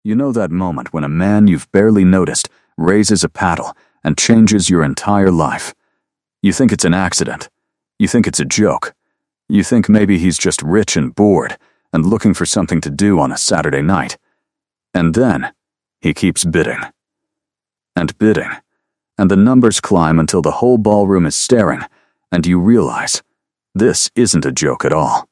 You know that moment when a man you've barely noticed raises a paddle and changes your entire life. You think it's an accident. You think it's a joke. You think maybe he's just rich and bored and looking for something to do on a Saturday night. And then he keeps bidding. And bidding. And the numbers climb until the whole ballroom is staring, and you realize this isn't a joke at all.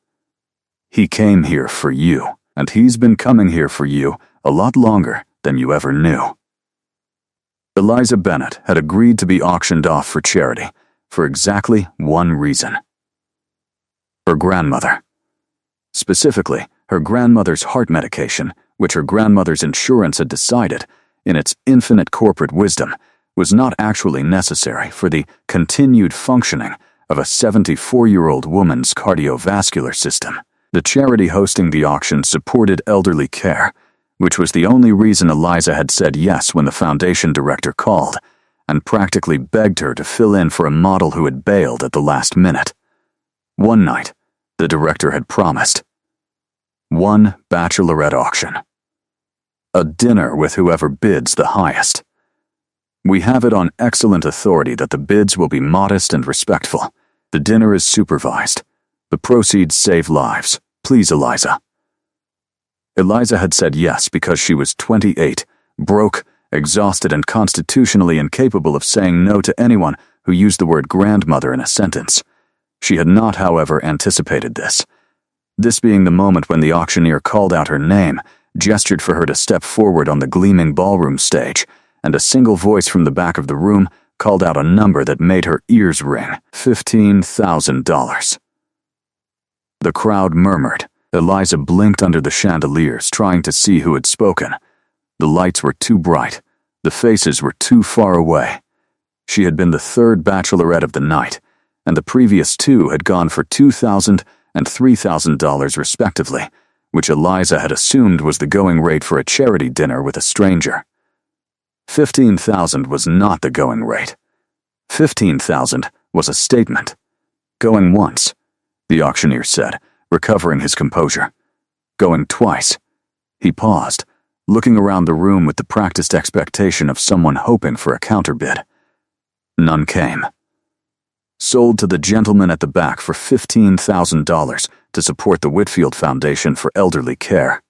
He came here for you, and he's been coming here for you a lot longer than you ever knew. Eliza Bennett had agreed to be auctioned off for charity for exactly one reason. Her grandmother. Specifically, her grandmother's heart medication, which her grandmother's insurance had decided, in its infinite corporate wisdom, was not actually necessary for the continued functioning of a 74-year-old woman's cardiovascular system. The charity hosting the auction supported elderly care, which was the only reason Eliza had said yes when the foundation director called, and practically begged her to fill in for a model who had bailed at the last minute. One night, the director had promised one bachelorette auction. A dinner with whoever bids the highest. We have it on excellent authority that the bids will be modest and respectful. The dinner is supervised. The proceeds save lives. Please, Eliza. Eliza had said yes because she was 28, broke, exhausted, and constitutionally incapable of saying no to anyone who used the word grandmother in a sentence. She had not, however, anticipated this. This being the moment when the auctioneer called out her name, gestured for her to step forward on the gleaming ballroom stage, and a single voice from the back of the room called out a number that made her ears ring: $15,000. The crowd murmured. Eliza blinked under the chandeliers, trying to see who had spoken. The lights were too bright. The faces were too far away. She had been the third bachelorette of the night, and the previous two had gone for $2,000 and $3,000 respectively, which Eliza had assumed was the going rate for a charity dinner with a stranger. $15,000 was not the going rate. $15,000 was a statement. Going once, the auctioneer said, recovering his composure. Going twice. He paused, looking around the room with the practiced expectation of someone hoping for a counterbid. None came. Sold to the gentleman at the back for $15,000 to support the Whitfield Foundation for Elderly Care.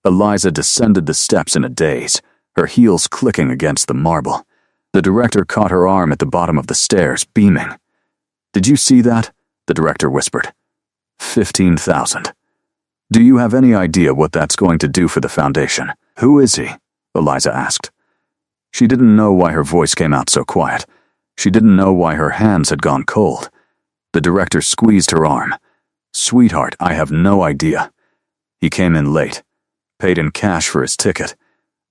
Eliza descended the steps in a daze, her heels clicking against the marble. The director caught her arm at the bottom of the stairs, beaming. "Did you see that?" the director whispered. $15,000. Do you have any idea what that's going to do for the foundation? Who is he? Eliza asked. She didn't know why her voice came out so quiet. She didn't know why her hands had gone cold. The director squeezed her arm. Sweetheart, I have no idea. He came in late, paid in cash for his ticket,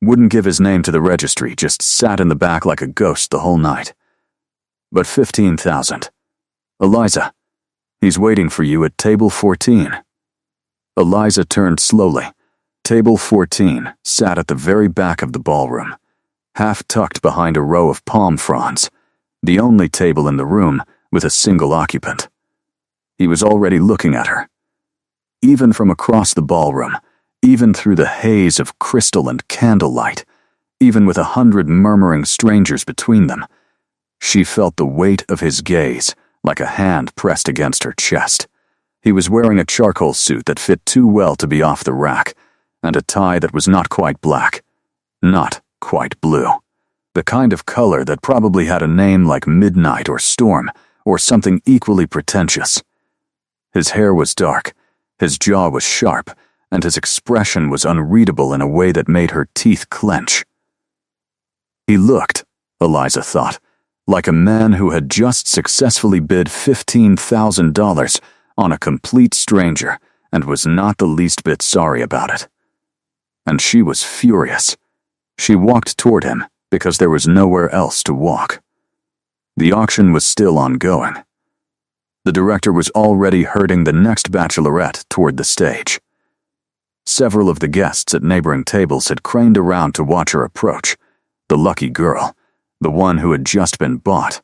wouldn't give his name to the registry, just sat in the back like a ghost the whole night. But $15,000. Eliza, he's waiting for you at table 14. Eliza turned slowly. Table 14 sat at the very back of the ballroom, half tucked behind a row of palm fronds, the only table in the room with a single occupant. He was already looking at her. Even from across the ballroom, even through the haze of crystal and candlelight, even with 100 murmuring strangers between them, she felt the weight of his gaze like a hand pressed against her chest. He was wearing a charcoal suit that fit too well to be off the rack, and a tie that was not quite black, not quite blue. The kind of color that probably had a name like Midnight or Storm, or something equally pretentious. His hair was dark, his jaw was sharp, and his expression was unreadable in a way that made her teeth clench. He looked, Eliza thought, like a man who had just successfully bid $15,000 on a complete stranger and was not the least bit sorry about it. And she was furious. She walked toward him because there was nowhere else to walk. The auction was still ongoing. The director was already herding the next bachelorette toward the stage. Several of the guests at neighboring tables had craned around to watch her approach, the lucky girl, the one who had just been bought,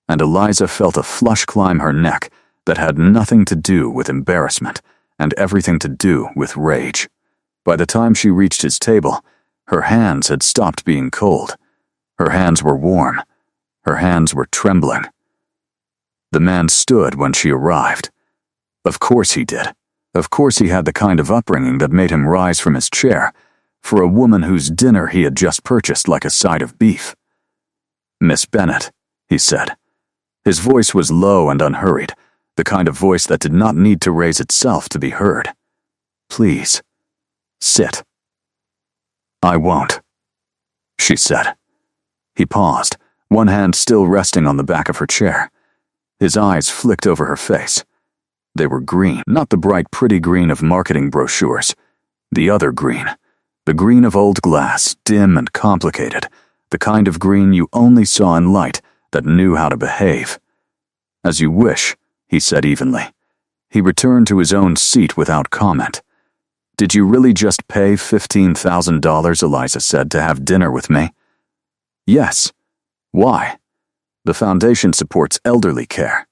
and Eliza felt a flush climb her neck that had nothing to do with embarrassment and everything to do with rage. By the time she reached his table, her hands had stopped being cold. Her hands were warm. Her hands were trembling. The man stood when she arrived. Of course he did. Of course he had the kind of upbringing that made him rise from his chair for a woman whose dinner he had just purchased like a side of beef. "Miss Bennet," he said. His voice was low and unhurried, the kind of voice that did not need to raise itself to be heard. "Please, sit." "I won't," she said. He paused, one hand still resting on the back of her chair. His eyes flicked over her face. They were green, not the bright, pretty green of marketing brochures. The other green, the green of old glass, dim and complicated, the kind of green you only saw in light that knew how to behave. "As you wish," he said evenly. He returned to his own seat without comment. "Did you really just pay $15,000, Eliza said, to have dinner with me?" "Yes." "Why?" "The foundation supports elderly care."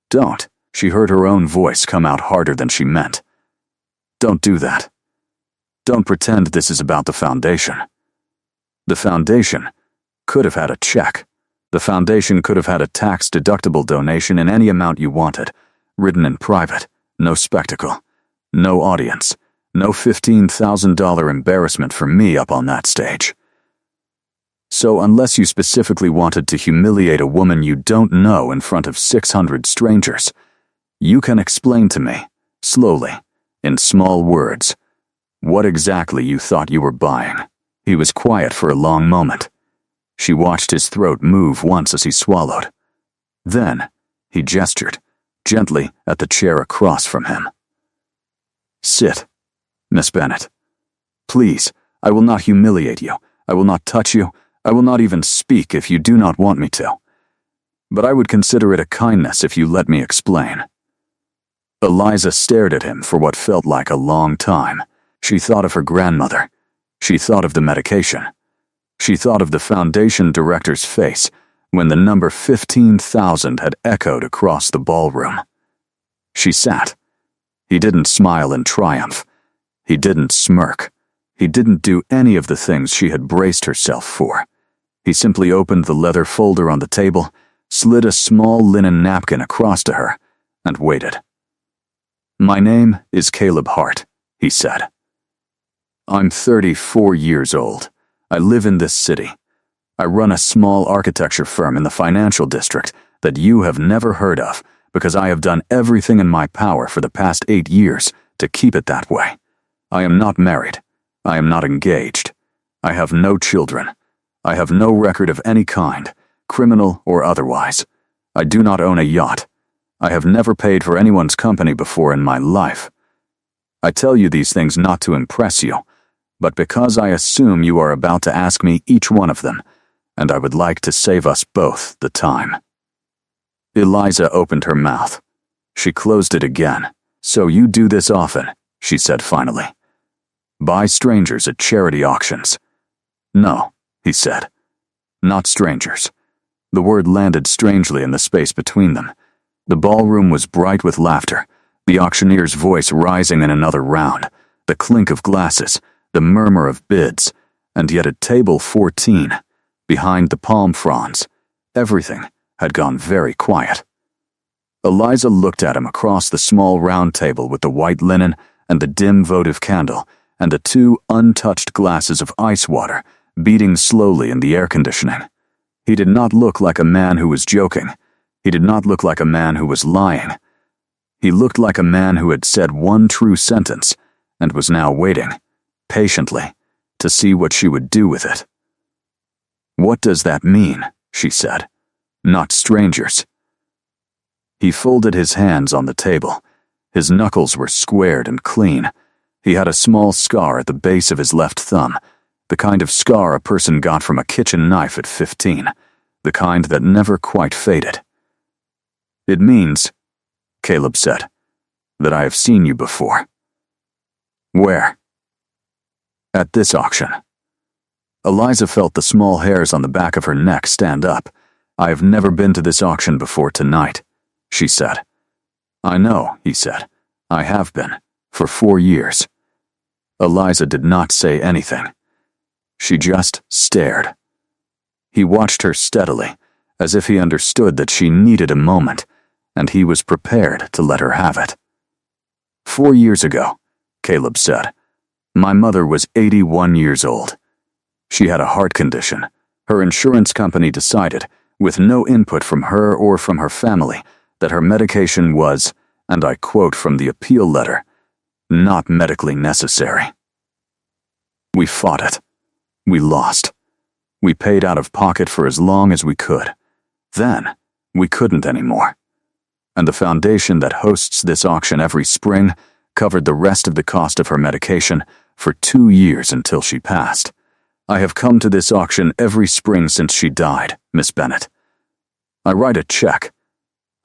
"Don't." She heard her own voice come out harder than she meant. "Don't do that. Don't pretend this is about the foundation. The foundation could have had a check. The foundation could have had a tax-deductible donation in any amount you wanted, written in private, no spectacle, no audience, no $15,000 embarrassment for me up on that stage. So unless you specifically wanted to humiliate a woman you don't know in front of 600 strangers, you can explain to me, slowly, in small words, what exactly you thought you were buying." He was quiet for a long moment. She watched his throat move once as he swallowed. Then, he gestured, gently, at the chair across from him. "Sit, Miss Bennet. Please, I will not humiliate you. I will not touch you. I will not even speak if you do not want me to. But I would consider it a kindness if you let me explain." Eliza stared at him for what felt like a long time. She thought of her grandmother. She thought of the medication. She thought of the foundation director's face when the number 15,000 had echoed across the ballroom. She sat. He didn't smile in triumph. He didn't smirk. He didn't do any of the things she had braced herself for. He simply opened the leather folder on the table, slid a small linen napkin across to her, and waited. "My name is Caleb Hart," he said. "I'm 34 years old. I live in this city. I run a small architecture firm in the financial district that you have never heard of because I have done everything in my power for the past 8 years to keep it that way. I am not married. I am not engaged. I have no children. I have no record of any kind, criminal or otherwise. I do not own a yacht. I have never paid for anyone's company before in my life. I tell you these things not to impress you, but because I assume you are about to ask me each one of them, and I would like to save us both the time." Eliza opened her mouth. She closed it again. "So you do this often," she said finally. "Buy strangers at charity auctions." "No," he said. "Not strangers." The word landed strangely in the space between them. The ballroom was bright with laughter, the auctioneer's voice rising in another round, the clink of glasses, the murmur of bids, and yet at table 14, behind the palm fronds, everything had gone very quiet. Eliza looked at him across the small round table with the white linen and the dim votive candle and the 2 untouched glasses of ice water beating slowly in the air conditioning. He did not look like a man who was joking. He did not look like a man who was lying. He looked like a man who had said one true sentence and was now waiting, patiently, to see what she would do with it. "What does that mean?" she said. "Not strangers." He folded his hands on the table. His knuckles were squared and clean. He had a small scar at the base of his left thumb, the kind of scar a person got from a kitchen knife at 15, the kind that never quite faded. "It means," Caleb said, "that I have seen you before." "Where?" "At this auction." Eliza felt the small hairs on the back of her neck stand up. "I have never been to this auction before tonight," she said. "I know," he said. "I have been, for 4 years." Eliza did not say anything. She just stared. He watched her steadily, as if he understood that she needed a moment, and he was prepared to let her have it. 4 years ago, Caleb said, my mother was 81 years old. She had a heart condition. Her insurance company decided, with no input from her or from her family, that her medication was, and I quote from the appeal letter, not medically necessary. We fought it. We lost. We paid out of pocket for as long as we could. Then, we couldn't anymore. And the foundation that hosts this auction every spring covered the rest of the cost of her medication for 2 years until she passed. I have come to this auction every spring since she died, Miss Bennett. I write a check.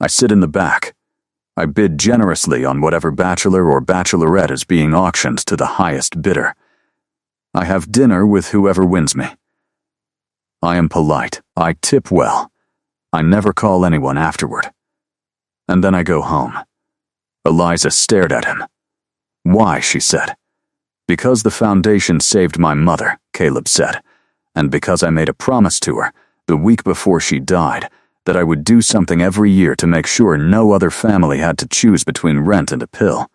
I sit in the back. I bid generously on whatever bachelor or bachelorette is being auctioned to the highest bidder. I have dinner with whoever wins me. I am polite. I tip well. I never call anyone afterward. And then I go home. Eliza stared at him. Why, she said. Because the foundation saved my mother, Caleb said, and because I made a promise to her, the week before she died, that I would do something every year to make sure no other family had to choose between rent and a pill.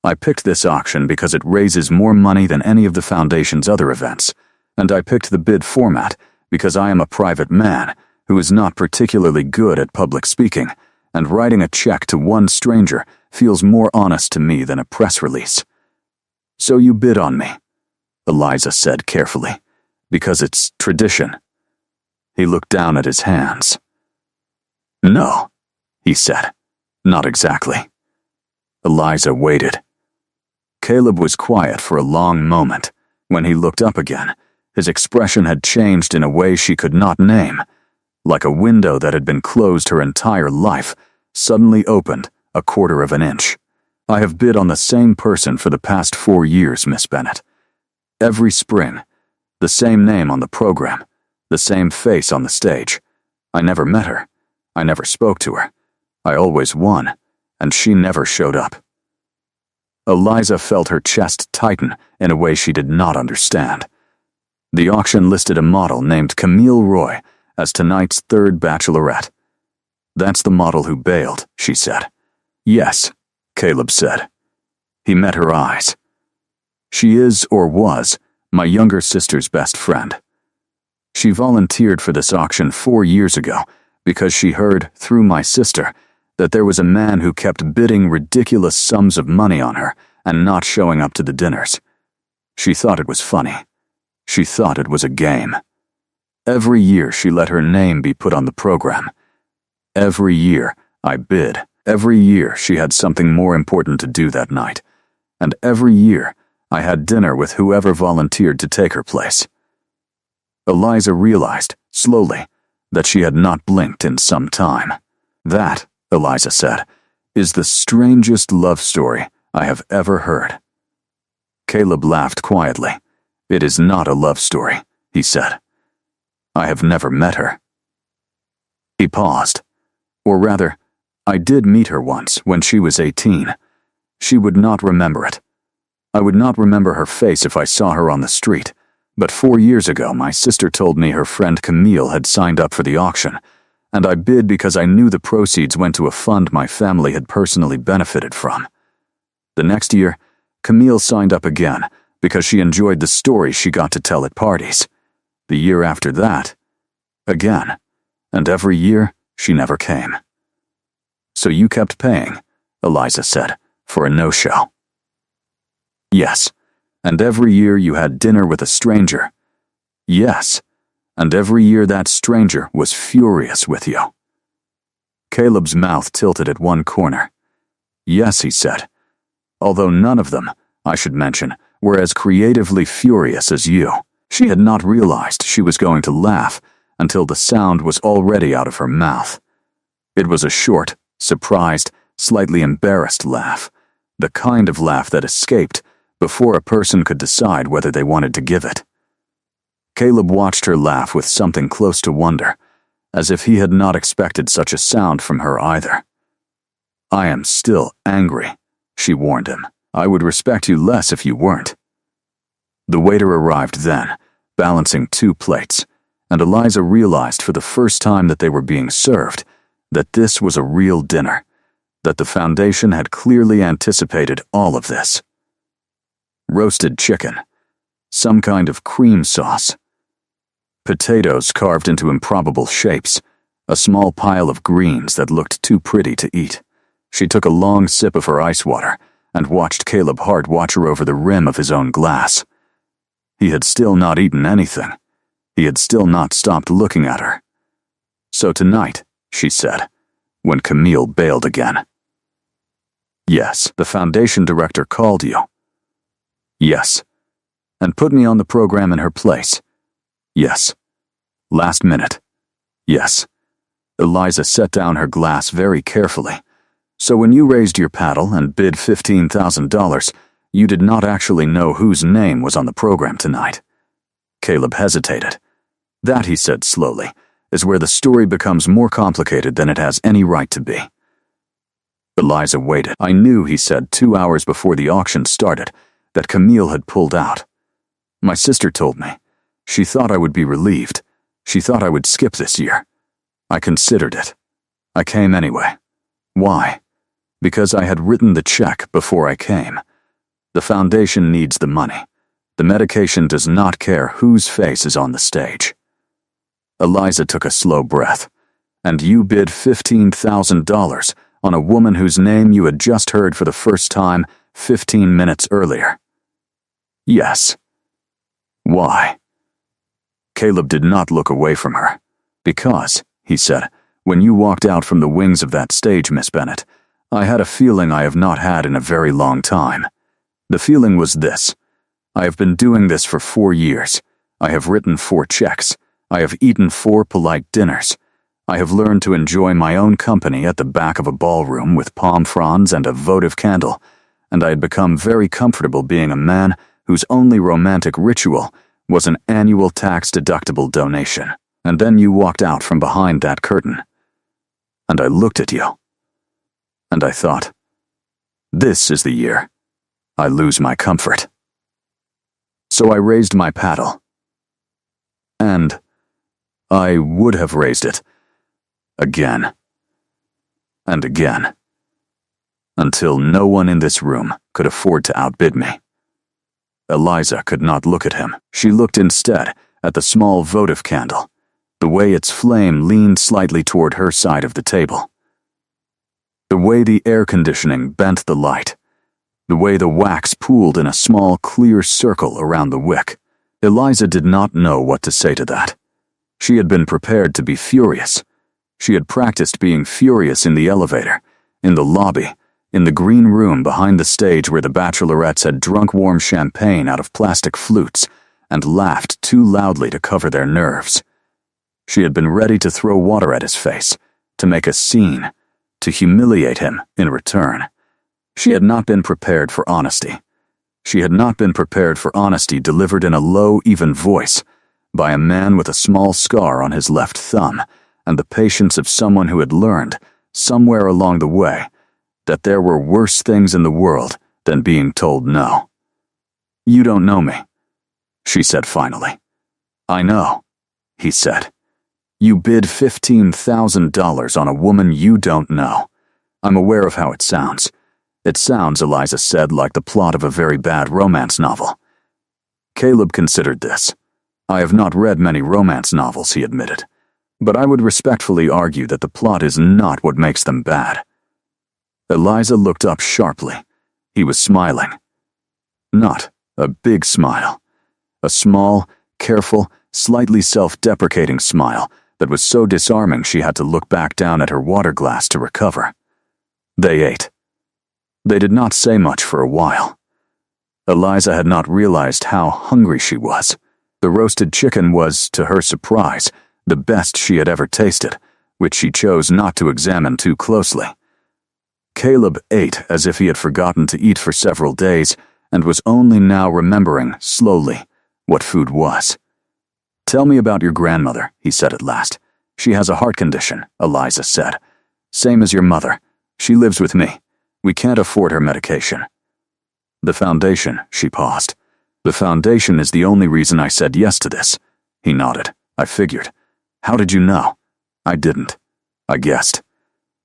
I picked this auction because it raises more money than any of the foundation's other events, and I picked the bid format because I am a private man who is not particularly good at public speaking, and writing a check to one stranger feels more honest to me than a press release. So you bid on me, Eliza said carefully, because it's tradition. He looked down at his hands. No, he said, not exactly. Eliza waited. Caleb was quiet for a long moment. When he looked up again, his expression had changed in a way she could not name. Like a window that had been closed her entire life, suddenly opened a quarter of an inch. I have bid on the same person for the past 4 years, Miss Bennett. Every spring, the same name on the program, the same face on the stage. I never met her. I never spoke to her. I always won, and she never showed up. Eliza felt her chest tighten in a way she did not understand. The auction listed a model named Camille Roy as tonight's third bachelorette. That's the model who bailed, she said. Yes, Caleb said. He met her eyes. She is, or was, my younger sister's best friend. She volunteered for this auction 4 years ago because she heard, through my sister, that there was a man who kept bidding ridiculous sums of money on her and not showing up to the dinners. She thought it was funny. She thought it was a game. Every year she let her name be put on the program. Every year I bid. Every year she had something more important to do that night. And every year I had dinner with whoever volunteered to take her place. Eliza realized, slowly, that she had not blinked in some time. That, Eliza said, is the strangest love story I have ever heard. Caleb laughed quietly. It is not a love story, he said. I have never met her. He paused. Or rather, I did meet her once when she was 18. She would not remember it. I would not remember her face if I saw her on the street, but 4 years ago my sister told me her friend Camille had signed up for the auction, and I bid because I knew the proceeds went to a fund my family had personally benefited from. The next year, Camille signed up again because she enjoyed the stories she got to tell at parties. The year after that, again, and every year she never came. So you kept paying, Eliza said, for a no-show. Yes, and every year you had dinner with a stranger. Yes, and every year that stranger was furious with you. Caleb's mouth tilted at one corner. Yes, he said, although none of them, I should mention, were as creatively furious as you. She had not realized she was going to laugh until the sound was already out of her mouth. It was a short, surprised, slightly embarrassed laugh, the kind of laugh that escaped before a person could decide whether they wanted to give it. Caleb watched her laugh with something close to wonder, as if he had not expected such a sound from her either. I am still angry, she warned him. I would respect you less if you weren't." The waiter arrived then, balancing 2 plates, and Eliza realized for the first time that they were being served, that this was a real dinner, that the Foundation had clearly anticipated all of this. Roasted chicken, some kind of cream sauce, potatoes carved into improbable shapes, a small pile of greens that looked too pretty to eat. She took a long sip of her ice water and watched Caleb Hart watch her over the rim of his own glass. He had still not eaten anything. He had still not stopped looking at her. "So tonight," she said, when Camille bailed again. "Yes, the Foundation director called you." "Yes. And put me on the program in her place." "Yes. Last minute." "Yes." Eliza set down her glass very carefully. "So when you raised your paddle and bid $15,000, you did not actually know whose name was on the program tonight." Caleb hesitated. "That," he said slowly, "is where the story becomes more complicated than it has any right to be." Eliza waited. "I knew," he said 2 hours before the auction started, "that Camille had pulled out. My sister told me. She thought I would be relieved. She thought I would skip this year. I considered it. I came anyway. Why? Because I had written the check before I came. The Foundation needs the money. The medication does not care whose face is on the stage." Eliza took a slow breath. "And you bid $15,000 on a woman whose name you had just heard for the first time 15 minutes earlier?" "Yes." "Why?" Caleb did not look away from her. "Because," he said, "when you walked out from the wings of that stage, Miss Bennet, I had a feeling I have not had in a very long time. The feeling was this. I have been doing this for 4 years. I have written 4 checks. I have eaten 4 polite dinners. I have learned to enjoy my own company at the back of a ballroom with palm fronds and a votive candle, and I had become very comfortable being a man whose only romantic ritual was an annual tax-deductible donation. And then you walked out from behind that curtain. And I looked at you. And I thought, this is the year I lose my comfort. So I raised my paddle. And I would have raised it again and again, until no one in this room could afford to outbid me." Eliza could not look at him. She looked instead at the small votive candle, the way its flame leaned slightly toward her side of the table, the way the air conditioning bent the light, the way the wax pooled in a small, clear circle around the wick. Eliza did not know what to say to that. She had been prepared to be furious. She had practiced being furious in the elevator, in the lobby, in the green room behind the stage where the bachelorettes had drunk warm champagne out of plastic flutes and laughed too loudly to cover their nerves. She had been ready to throw water at his face, to make a scene, to humiliate him in return. She had not been prepared for honesty. She had not been prepared for honesty delivered in a low, even voice by a man with a small scar on his left thumb and the patience of someone who had learned, somewhere along the way, that there were worse things in the world than being told no. "You don't know me," she said finally. "I know," he said. "You bid $15,000 on a woman you don't know. I'm aware of how it sounds. It sounds," Eliza said, "like the plot of a very bad romance novel." Caleb considered this. "I have not read many romance novels," he admitted, "but I would respectfully argue that the plot is not what makes them bad." Eliza looked up sharply. He was smiling. Not a big smile. A small, careful, slightly self-deprecating smile that was so disarming she had to look back down at her water glass to recover. They ate. They did not say much for a while. Eliza had not realized how hungry she was. The roasted chicken was, to her surprise, the best she had ever tasted, which she chose not to examine too closely. Caleb ate as if he had forgotten to eat for several days and was only now remembering, slowly, what food was. "Tell me about your grandmother," he said at last. "She has a heart condition," Eliza said. "Same as your mother. She lives with me. We can't afford her medication." The foundation, she paused. The foundation is the only reason I said yes to this. He nodded. I figured. How did you know? I didn't. I guessed.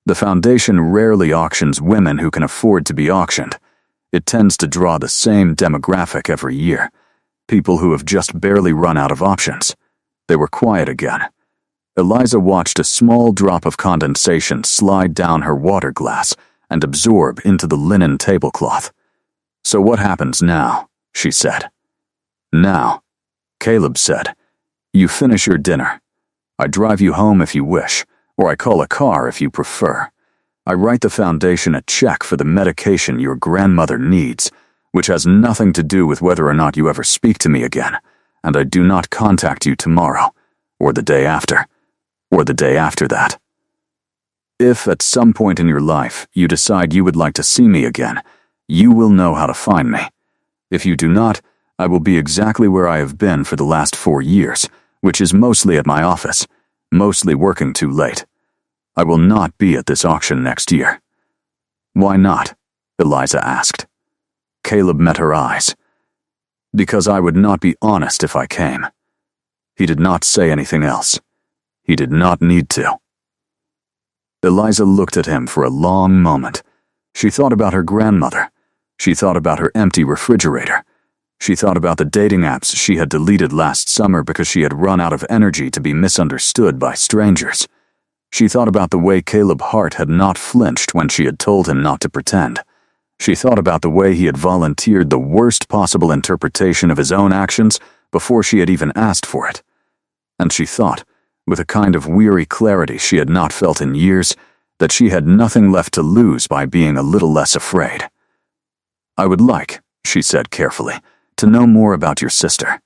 The foundation rarely auctions women who can afford to be auctioned. It tends to draw the same demographic every year. People who have just barely run out of options. They were quiet again. Eliza watched a small drop of condensation slide down her water glass and absorb into the linen tablecloth. So what happens now? She said. Now, Caleb said, you finish your dinner. I drive you home if you wish, or I call a car if you prefer. I write the foundation a check for the medication your grandmother needs, which has nothing to do with whether or not you ever speak to me again, and I do not contact you tomorrow, or the day after, or the day after that. If at some point in your life you decide you would like to see me again, you will know how to find me. If you do not, I will be exactly where I have been for the last 4 years, which is mostly at my office, mostly working too late. I will not be at this auction next year. Why not? Eliza asked. Caleb met her eyes. Because I would not be honest if I came. He did not say anything else. He did not need to. Eliza looked at him for a long moment. She thought about her grandmother. She thought about her empty refrigerator. She thought about the dating apps she had deleted last summer because she had run out of energy to be misunderstood by strangers. She thought about the way Caleb Hart had not flinched when she had told him not to pretend. She thought about the way he had volunteered the worst possible interpretation of his own actions before she had even asked for it. And she thought, with a kind of weary clarity she had not felt in years, that she had nothing left to lose by being a little less afraid. I would like, she said carefully, to know more about your sister.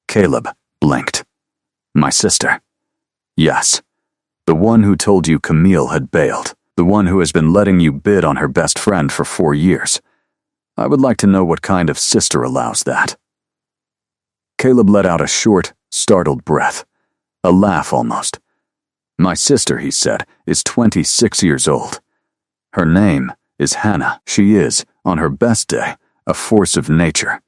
Caleb blinked. My sister? Yes. The one who told you Camille had bailed. The one who has been letting you bid on her best friend for 4 years. I would like to know what kind of sister allows that. Caleb let out a short, startled breath. A laugh almost. My sister, he said, is 26 years old. Her name is Hannah. She is, on her best day, a force of nature.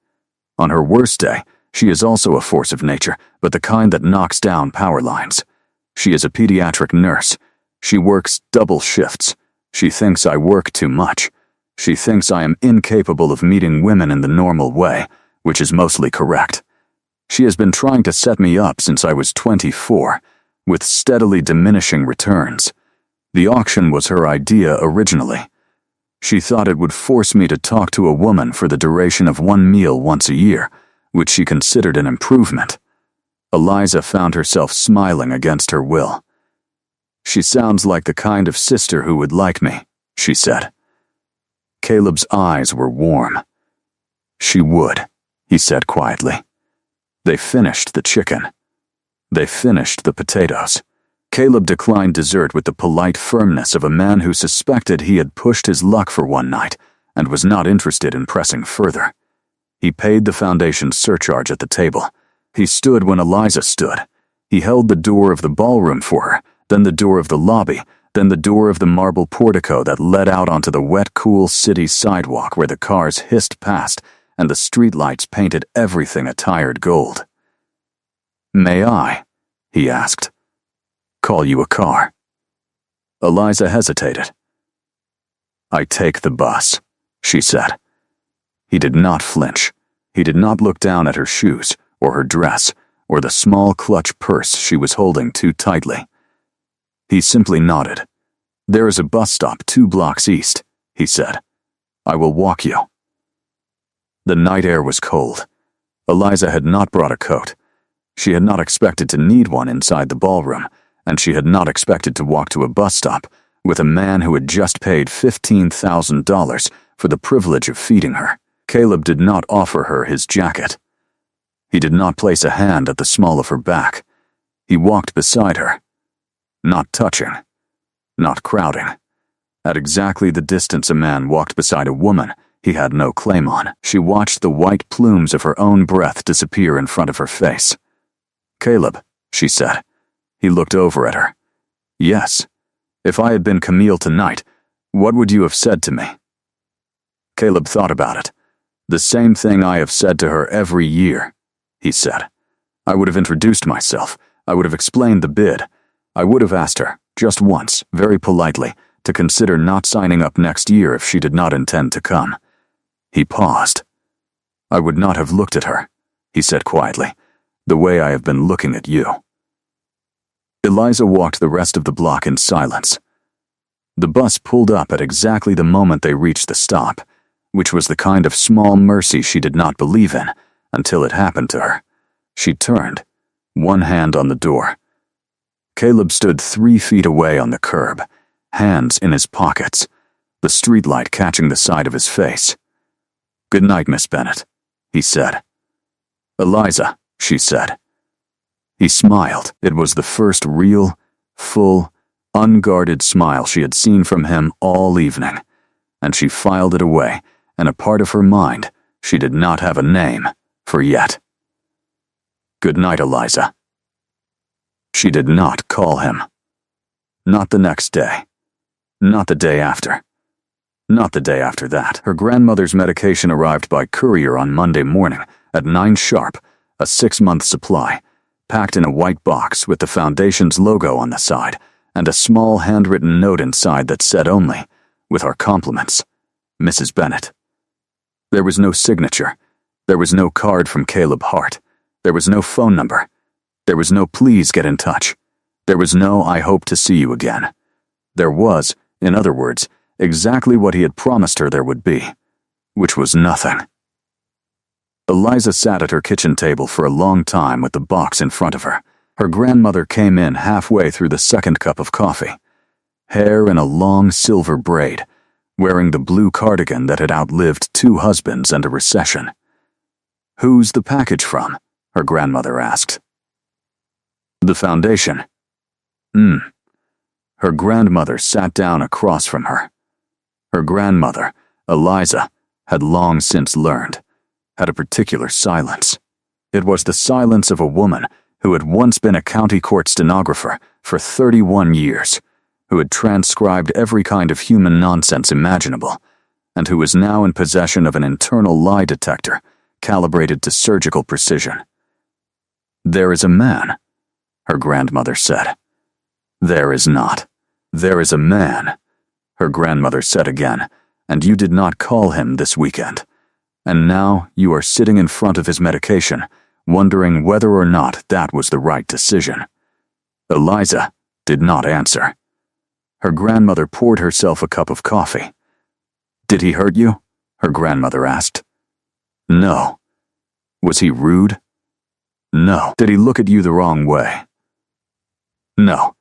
On her worst day, she is also a force of nature, but the kind that knocks down power lines. She is a pediatric nurse. She works double shifts. She thinks I work too much. She thinks I am incapable of meeting women in the normal way, which is mostly correct. She has been trying to set me up since I was 24, with steadily diminishing returns. The auction was her idea originally. She thought it would force me to talk to a woman for the duration of 1 meal once a year, which she considered an improvement. Eliza found herself smiling against her will. She sounds like the kind of sister who would like me, she said. Caleb's eyes were warm. She would, he said quietly. They finished the chicken. They finished the potatoes. Caleb declined dessert with the polite firmness of a man who suspected he had pushed his luck for one night and was not interested in pressing further. He paid the foundation's surcharge at the table. He stood when Eliza stood. He held the door of the ballroom for her, then the door of the lobby, then the door of the marble portico that led out onto the wet, cool city sidewalk where the cars hissed past and the streetlights painted everything a tired gold. May I, he asked, call you a car? Eliza hesitated. I take the bus, she said. He did not flinch. He did not look down at her shoes, or her dress, or the small clutch purse she was holding too tightly. He simply nodded. There is a bus stop 2 blocks east, he said. I will walk you. The night air was cold. Eliza had not brought a coat. She had not expected to need one inside the ballroom, and she had not expected to walk to a bus stop with a man who had just paid $15,000 for the privilege of feeding her. Caleb did not offer her his jacket. He did not place a hand at the small of her back. He walked beside her. Not touching. Not crowding. At exactly the distance a man walked beside a woman he had no claim on, she watched the white plumes of her own breath disappear in front of her face. Caleb, she said. He looked over at her. Yes. If I had been Camille tonight, what would you have said to me? Caleb thought about it. "The same thing I have said to her every year," he said. "I would have introduced myself. I would have explained the bid. I would have asked her, just once, very politely, to consider not signing up next year if she did not intend to come." He paused. "I would not have looked at her," he said quietly, "the way I have been looking at you." Eliza walked the rest of the block in silence. The bus pulled up at exactly the moment they reached the stop, which was the kind of small mercy she did not believe in until it happened to her. She turned, one hand on the door. Caleb stood 3 feet away on the curb, hands in his pockets, the streetlight catching the side of his face. "Good night, Miss Bennett," he said. "Eliza," she said. He smiled. It was the first real, full, unguarded smile she had seen from him all evening, and she filed it away, and a part of her mind she did not have a name for yet. "Good night, Eliza." She did not call him. Not the next day. Not the day after. Not the day after that. Her grandmother's medication arrived by courier on Monday morning at 9 sharp, a 6-month supply, packed in a white box with the Foundation's logo on the side and a small handwritten note inside that said only, "With our compliments, Mrs. Bennett." There was no signature. There was no card from Caleb Hart. There was no phone number. There was no "please get in touch." There was no "I hope to see you again." There was, in other words, exactly what he had promised her there would be, which was nothing. Eliza sat at her kitchen table for a long time with the box in front of her. Her grandmother came in halfway through the second cup of coffee, hair in a long silver braid, wearing the blue cardigan that had outlived 2 husbands and a recession. "Who's the package from?" her grandmother asked. "The Foundation." Her grandmother sat down across from her. Her grandmother, Eliza, had long since learned, had a particular silence. It was the silence of a woman who had once been a county court stenographer for 31 years, who had transcribed every kind of human nonsense imaginable, and who was now in possession of an internal lie detector calibrated to surgical precision. "There is a man," her grandmother said. "There is not. There is a man," her grandmother said again, "and you did not call him this weekend. And now you are sitting in front of his medication, wondering whether or not that was the right decision." Eliza did not answer. Her grandmother poured herself a cup of coffee. "Did he hurt you?" her grandmother asked. "No." "Was he rude?" "No." "Did he look at you the wrong way?" "No."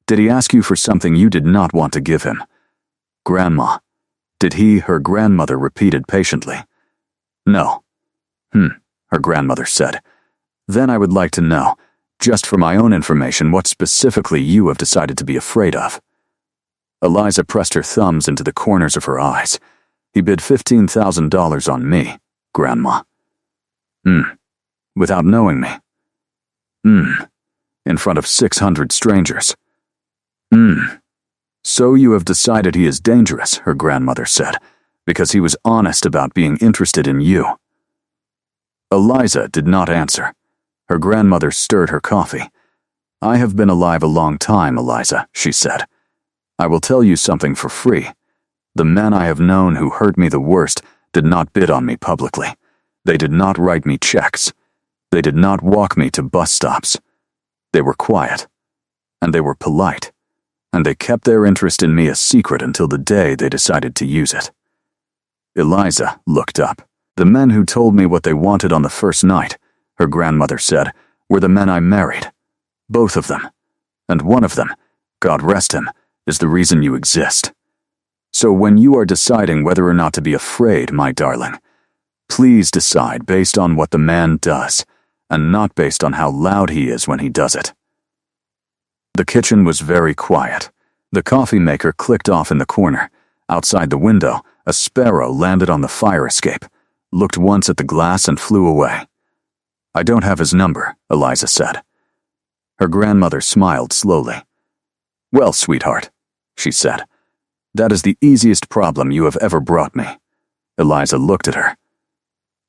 "Did he ask you for something you did not want to give him?" "Grandma." "Did he?" her grandmother repeated patiently. "No." Her grandmother said. "Then I would like to know, just for my own information, what specifically you have decided to be afraid of." Eliza pressed her thumbs into the corners of her eyes. "He bid $15,000 on me, Grandma." "Without knowing me?" "In front of 600 strangers." "So you have decided he is dangerous," her grandmother said, "because he was honest about being interested in you." Eliza did not answer. Her grandmother stirred her coffee. "I have been alive a long time, Eliza," she said. "I will tell you something for free. The men I have known who hurt me the worst did not bid on me publicly. They did not write me checks. They did not walk me to bus stops. They were quiet, and they were polite, and they kept their interest in me a secret until the day they decided to use it." Eliza looked up. "The men who told me what they wanted on the first night," her grandmother said, "were the men I married. Both of them. And one of them, God rest him, is the reason you exist. So when you are deciding whether or not to be afraid, my darling, please decide based on what the man does, and not based on how loud he is when he does it." The kitchen was very quiet. The coffee maker clicked off in the corner. Outside the window, a sparrow landed on the fire escape, looked once at the glass and flew away. "I don't have his number," Eliza said. Her grandmother smiled slowly. "Well, sweetheart," she said, "that is the easiest problem you have ever brought me." Eliza looked at her.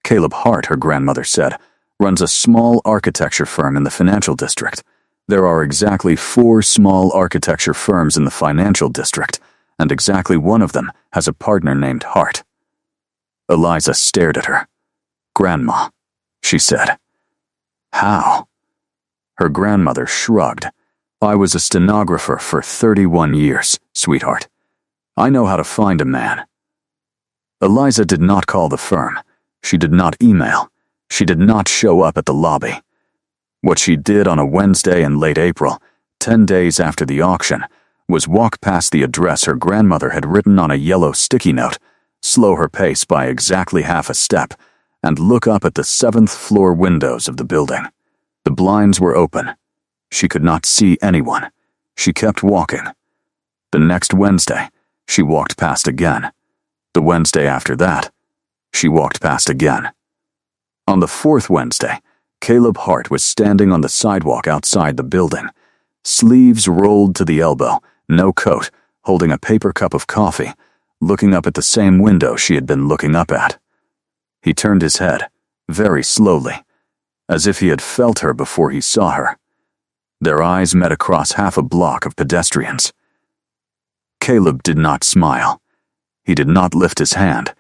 Caleb Hart, her grandmother said, runs a small architecture firm in the financial district. There are exactly 4 small architecture firms in the financial district, and exactly one of them has a partner named Hart. Eliza stared at her. "Grandma," she said. "How?" Her grandmother shrugged. "I was a stenographer for 31 years, sweetheart. I know how to find a man." Eliza did not call the firm. She did not email. She did not show up at the lobby. What she did on a Wednesday in late April, 10 days after the auction, was walk past the address her grandmother had written on a yellow sticky note, slow her pace by exactly half a step, and look up at the 7th-floor windows of the building. The blinds were open. She could not see anyone. She kept walking. The next Wednesday, she walked past again. The Wednesday after that, she walked past again. On the 4th Wednesday, Caleb Hart was standing on the sidewalk outside the building, sleeves rolled to the elbow, no coat, holding a paper cup of coffee, looking up at the same window she had been looking up at. He turned his head, very slowly, as if he had felt her before he saw her. Their eyes met across half a block of pedestrians. Caleb did not smile. He did not lift his hand.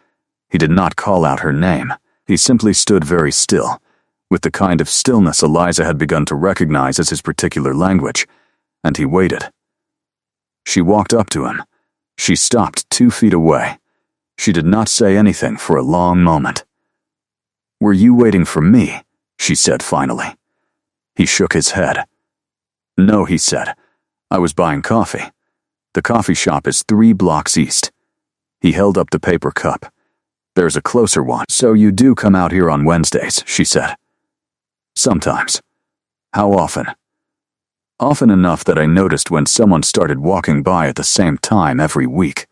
He did not call out her name. He simply stood very still, with the kind of stillness Eliza had begun to recognize as his particular language, and he waited. She walked up to him. She stopped 2 feet away. She did not say anything for a long moment. "Were you waiting for me?" she said finally. He shook his head. "No," he said. "I was buying coffee. The coffee shop is 3 blocks east." He held up the paper cup. "There's a closer one." "So you do come out here on Wednesdays," she said. "Sometimes." "How often?" "Often enough that I noticed when someone started walking by at the same time every week."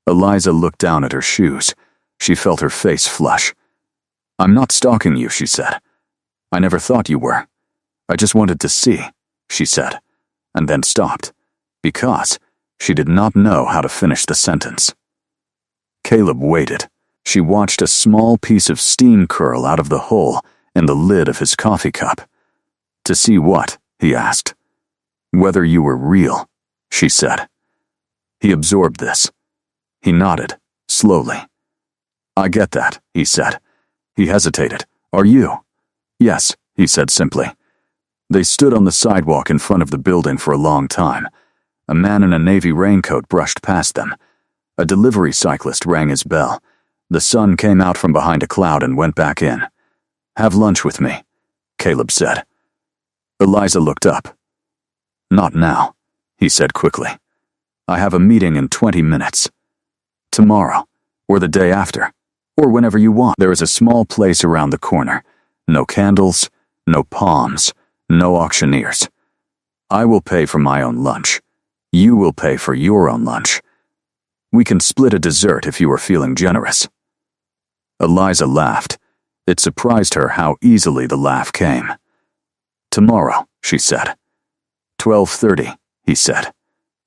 Eliza looked down at her shoes. She felt her face flush. "I'm not stalking you," she said. "I never thought you were. I just wanted to see," she said, and then stopped, because she did not know how to finish the sentence. Caleb waited. She watched a small piece of steam curl out of the hole in the lid of his coffee cup. "To see what?" he asked. "Whether you were real," she said. He absorbed this. He nodded, slowly. "I get that," he said. He hesitated. "Are you?" "Yes," he said simply. They stood on the sidewalk in front of the building for a long time. A man in a navy raincoat brushed past them. A delivery cyclist rang his bell. The sun came out from behind a cloud and went back in. "Have lunch with me," Caleb said. Eliza looked up. "Not now," he said quickly. "I have a meeting in 20 minutes. Tomorrow, or the day after, or whenever you want. There is a small place around the corner. No candles, no palms, no auctioneers. I will pay for my own lunch. You will pay for your own lunch. We can split a dessert if you are feeling generous." Eliza laughed. It surprised her how easily the laugh came. "Tomorrow," she said. 12:30, he said.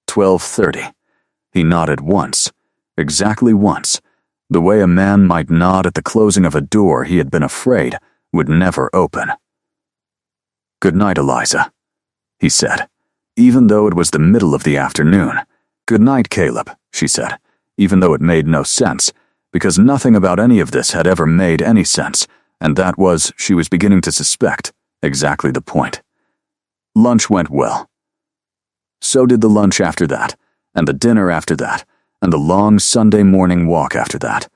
12:30. He nodded once, exactly once, the way a man might nod at the closing of a door he had been afraid would never open. "Good night, Eliza," he said, even though it was the middle of the afternoon. "Good night, Caleb," she said, even though it made no sense, because nothing about any of this had ever made any sense, and that was, she was beginning to suspect, exactly the point. Lunch went well. So did the lunch after that, and the dinner after that, and the long Sunday morning walk after that.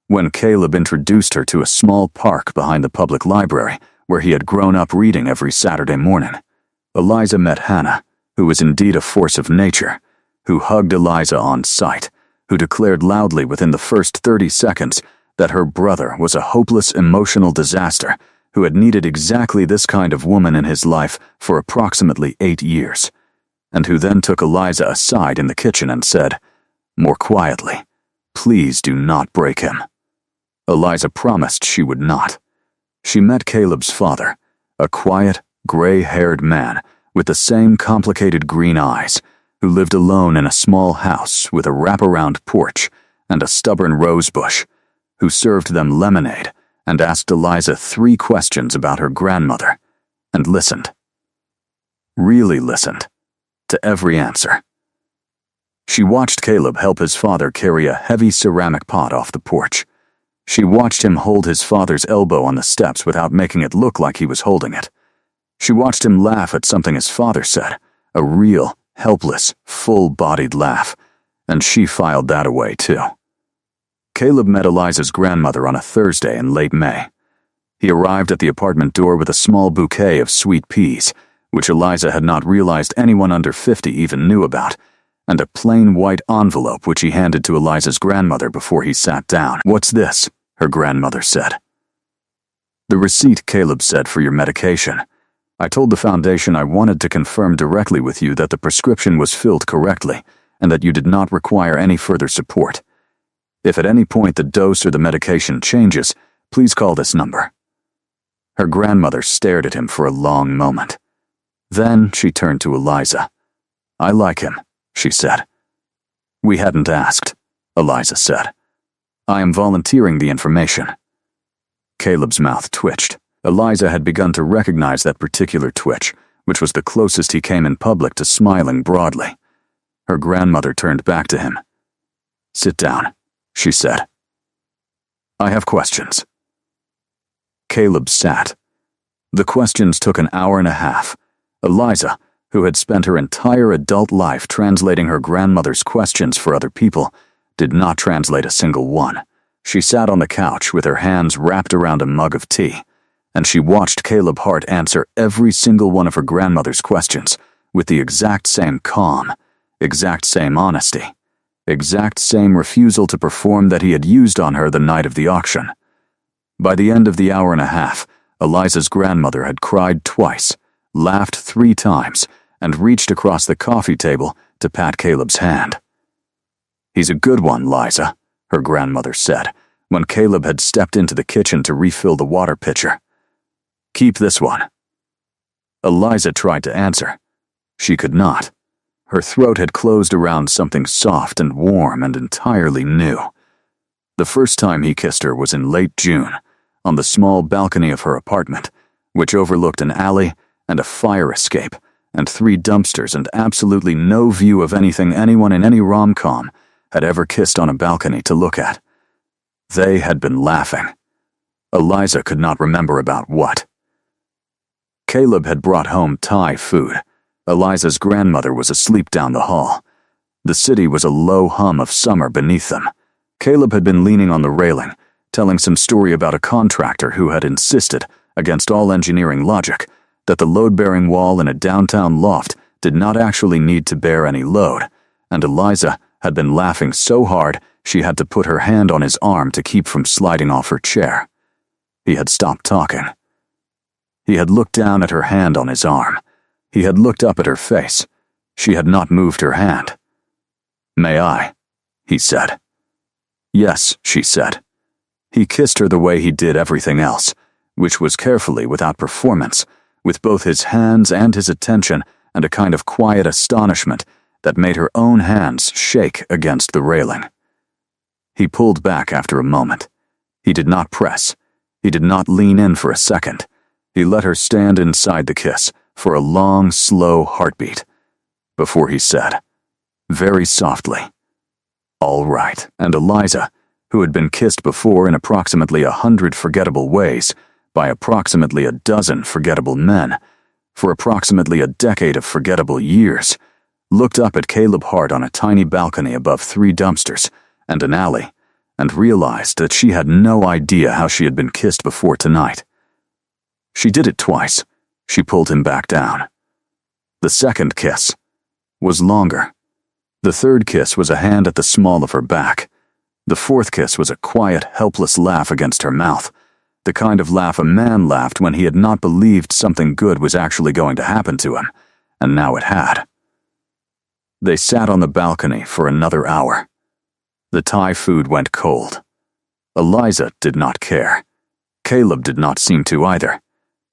When Caleb introduced her to a small park behind the public library, where he had grown up reading every Saturday morning, Eliza met Hannah, who was indeed a force of nature, who hugged Eliza on sight, who declared loudly within the first 30 seconds that her brother was a hopeless emotional disaster who had needed exactly this kind of woman in his life for approximately 8 years, and who then took Eliza aside in the kitchen and said, more quietly, "Please do not break him." Eliza promised she would not. She met Caleb's father, a quiet, gray-haired man with the same complicated green eyes, who lived alone in a small house with a wraparound porch and a stubborn rose bush, who served them lemonade and asked Eliza 3 questions about her grandmother, and listened. Really listened to every answer. She watched Caleb help his father carry a heavy ceramic pot off the porch. She watched him hold his father's elbow on the steps without making it look like he was holding it. She watched him laugh at something his father said, a real, helpless, full-bodied laugh, and she filed that away too. Caleb met Eliza's grandmother on a Thursday in late May. He arrived at the apartment door with a small bouquet of sweet peas, which Eliza had not realized anyone under 50 even knew about, and a plain white envelope which he handed to Eliza's grandmother before he sat down. "What's this?" her grandmother said. "The receipt," Caleb said, "for your medication. I told the foundation I wanted to confirm directly with you that the prescription was filled correctly and that you did not require any further support. If at any point the dose or the medication changes, please call this number." Her grandmother stared at him for a long moment. Then she turned to Eliza. "I like him," she said. "We hadn't asked," Eliza said. "I am volunteering the information." Caleb's mouth twitched. Eliza had begun to recognize that particular twitch, which was the closest he came in public to smiling broadly. Her grandmother turned back to him. "Sit down," she said. "I have questions." Caleb sat. The questions took an hour and a half. Eliza, who had spent her entire adult life translating her grandmother's questions for other people, did not translate a single one. She sat on the couch with her hands wrapped around a mug of tea, and she watched Caleb Hart answer every single one of her grandmother's questions with the exact same calm, exact same honesty, exact same refusal to perform that he had used on her the night of the auction. By the end of the hour and a half, Eliza's grandmother had cried twice, laughed 3 times, and reached across the coffee table to pat Caleb's hand. "He's a good one, Liza," her grandmother said, when Caleb had stepped into the kitchen to refill the water pitcher. "Keep this one." Eliza tried to answer. She could not. Her throat had closed around something soft and warm and entirely new. The first time he kissed her was in late June, on the small balcony of her apartment, which overlooked an alley and a fire escape and 3 dumpsters and absolutely no view of anything anyone in any rom-com had ever kissed on a balcony to look at. They had been laughing. Eliza could not remember about what. Caleb had brought home Thai food. Eliza's grandmother was asleep down the hall. The city was a low hum of summer beneath them. Caleb had been leaning on the railing, telling some story about a contractor who had insisted, against all engineering logic, that the load-bearing wall in a downtown loft did not actually need to bear any load, and Eliza had been laughing so hard she had to put her hand on his arm to keep from sliding off her chair. He had stopped talking. He had looked down at her hand on his arm. He had looked up at her face. She had not moved her hand. "May I?" he said. "Yes," she said. He kissed her the way he did everything else, which was carefully, without performance, with both his hands and his attention and a kind of quiet astonishment that made her own hands shake against the railing. He pulled back after a moment. He did not press. He did not lean in for a second. He let her stand inside the kiss for a long, slow heartbeat before he said, very softly, "All right." And Eliza, who had been kissed before in approximately 100 forgettable ways by approximately a dozen forgettable men for approximately a decade of forgettable years, looked up at Caleb Hart on a tiny balcony above 3 dumpsters and an alley and realized that she had no idea how she had been kissed before tonight. She did it twice. She pulled him back down. The second kiss was longer. The third kiss was a hand at the small of her back. The fourth kiss was a quiet, helpless laugh against her mouth, the kind of laugh a man laughed when he had not believed something good was actually going to happen to him, and now it had. They sat on the balcony for another hour. The Thai food went cold. Eliza did not care. Caleb did not seem to either.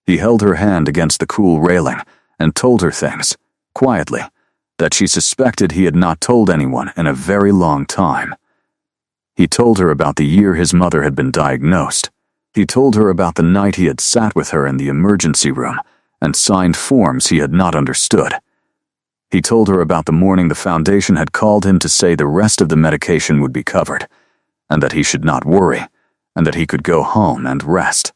He held her hand against the cool railing and told her things, quietly, that she suspected he had not told anyone in a very long time. He told her about the year his mother had been diagnosed. He told her about the night he had sat with her in the emergency room and signed forms he had not understood. He told her about the morning the foundation had called him to say the rest of the medication would be covered, and that he should not worry, and that he could go home and rest.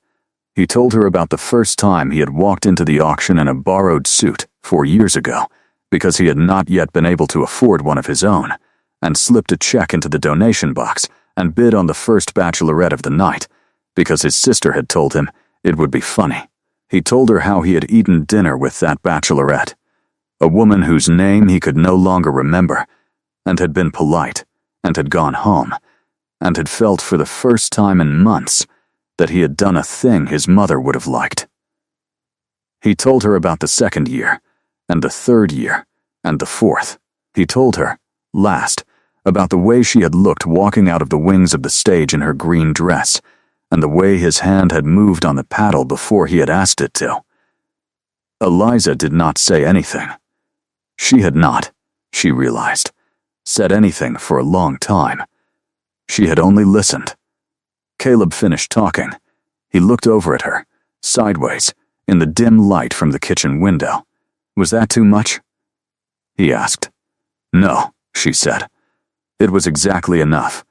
He told her about the first time he had walked into the auction in a borrowed suit 4 years ago, because he had not yet been able to afford one of his own, and slipped a check into the donation box and bid on the first bachelorette of the night, because his sister had told him it would be funny. He told her how he had eaten dinner with that bachelorette, a woman whose name he could no longer remember, and had been polite, and had gone home, and had felt for the first time in months that he had done a thing his mother would have liked. He told her about the second year, and the third year, and the fourth. He told her, last, about the way she had looked walking out of the wings of the stage in her green dress, and the way his hand had moved on the paddle before he had asked it to. Eliza did not say anything. She had not, she realized, said anything for a long time. She had only listened. Caleb finished talking. He looked over at her, sideways, in the dim light from the kitchen window. Was that too much? He asked. No, she said. It was exactly enough.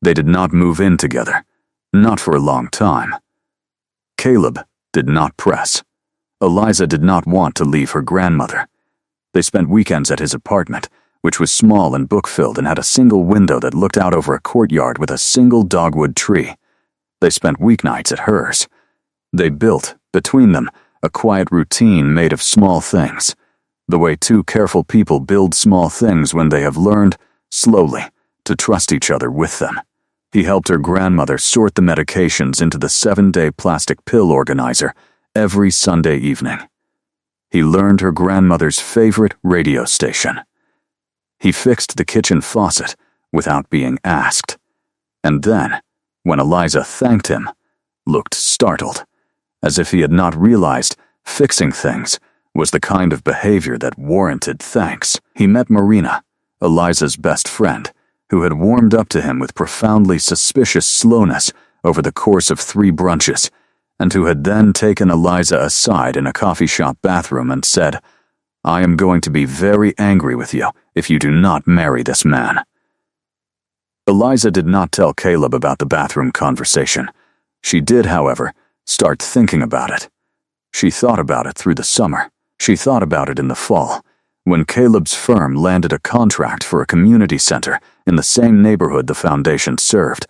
They did not move in together, not for a long time. Caleb did not press. Eliza did not want to leave her grandmother. They spent weekends at his apartment, which was small and book-filled and had a single window that looked out over a courtyard with a single dogwood tree. They spent weeknights at hers. They built, between them, a quiet routine made of small things, the way two careful people build small things when they have learned, slowly, to trust each other with them. He helped her grandmother sort the medications into the 7-day plastic pill organizer every Sunday evening. He learned her grandmother's favorite radio station. He fixed the kitchen faucet without being asked. And then, when Eliza thanked him, looked startled, as if he had not realized fixing things was the kind of behavior that warranted thanks. He met Marina, Eliza's best friend, who had warmed up to him with profoundly suspicious slowness over the course of 3 brunches, and who had then taken Eliza aside in a coffee shop bathroom and said, "I am going to be very angry with you if you do not marry this man." Eliza did not tell Caleb about the bathroom conversation. She did, however, start thinking about it. She thought about it through the summer. She thought about it in the fall, when Caleb's firm landed a contract for a community center in the same neighborhood the foundation served,